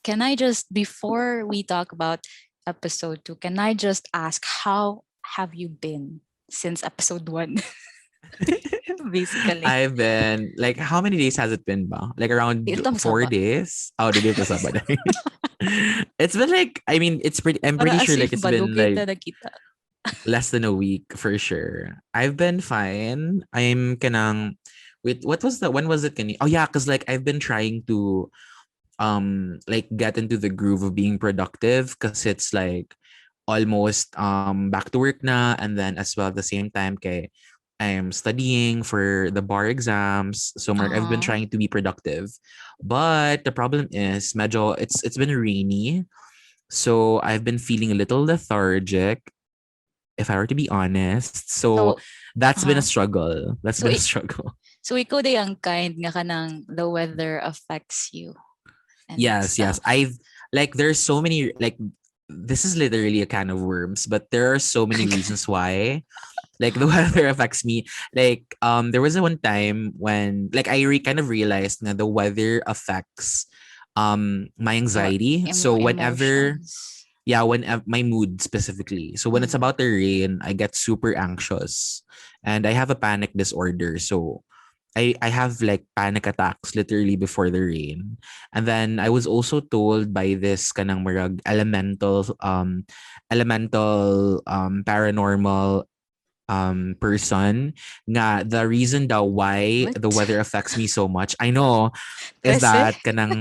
can I just, before we talk about episode 2, can I just ask, how have you been since episode 1? Basically. I've been like, how many days has it been ba? Like around Dito 4 masaba. days. Oh, did it masaba? It's been like, I mean, I'm Para pretty as sure if like it's been balukid like na nakita. less than a week for sure. I've been fine. I'm kanang wait, what was the when was it kani? Oh yeah, because like I've been trying to like get into the groove of being productive because it's like almost back to work na, and then as well at the same time kay I'm studying for the bar exams. So I've been Uh-huh. trying to be productive. But the problem is medyo it's been rainy. So I've been feeling a little lethargic, if I were to be honest. So So, that's been a uh-huh. struggle. That's So, been a struggle. so ikaw day ang kind nga kanang the weather affects you and Yes, yes. stuff. There's so many, like, this is literally a can of worms, but there are so many reasons why. Like, the weather affects me. Like, there was a one time when, like, kind of realized that the weather affects my Your anxiety. So whenever, emotions. yeah, when my mood specifically. So when it's Mm. about the rain, I get super anxious, and I have a panic disorder. So I have like panic attacks literally before the rain. And then I was also told by this kanang marag elemental paranormal person nga the reason daw why What? the weather affects me so much, I know, is 13? that kanang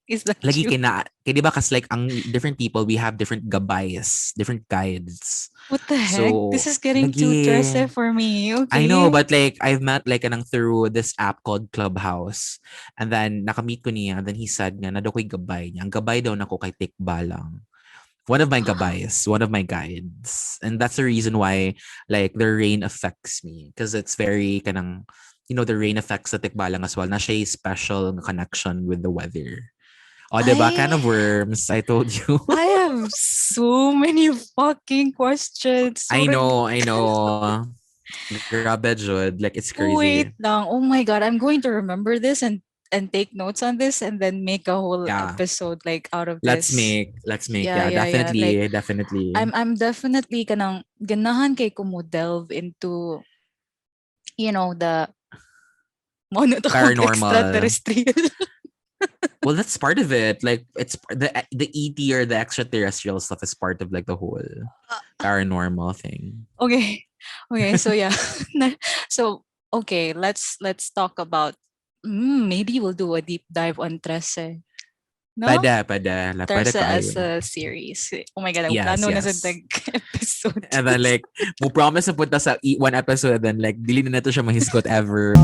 Is that lagi you? kaya di ba kas like ang different people, we have different gabays, different guides. What the heck? This So is getting too lagi, stressful for me. I know, Okay. but like I've met like kanang through this app called Clubhouse. And then nakamit ko niya, and then he said nga na daw ko'y gabay niya. Ang gabay daw nako kay Tikba lang. One of my gabays, one of my guides. And that's the reason why like the rain affects me, because it's very kanang, the rain affects the Tikbalang as well. Na siya special connection with the weather. O, diba? Can I of worms, I told you. I have so many fucking questions. So I know. Grabe, Jud. Like, it's crazy. wait lang. Oh my god, I'm going to remember this and take notes on this and then make a whole Yeah. episode like out of Let's this. make, let's make. Yeah, Yeah, yeah, yeah. Like definitely, definitely. I'm definitely kanang ganahan kay ko mo delve into the mono to kog Paranormal. extraterrestrial. Well, that's part of it. Like, it's the ET or the extraterrestrial stuff is part of like the whole paranormal thing. Okay. Okay, so yeah. So okay, let's talk about maybe we'll do a deep dive on Trece. No? Pwede, pwede. Pwede Trece tayo. as a series. Oh my god, ang Yes, plano na sa yes. episode. And then like, mo promise na punta sa one episode, and then like, dili na nato siya mahisgot ever.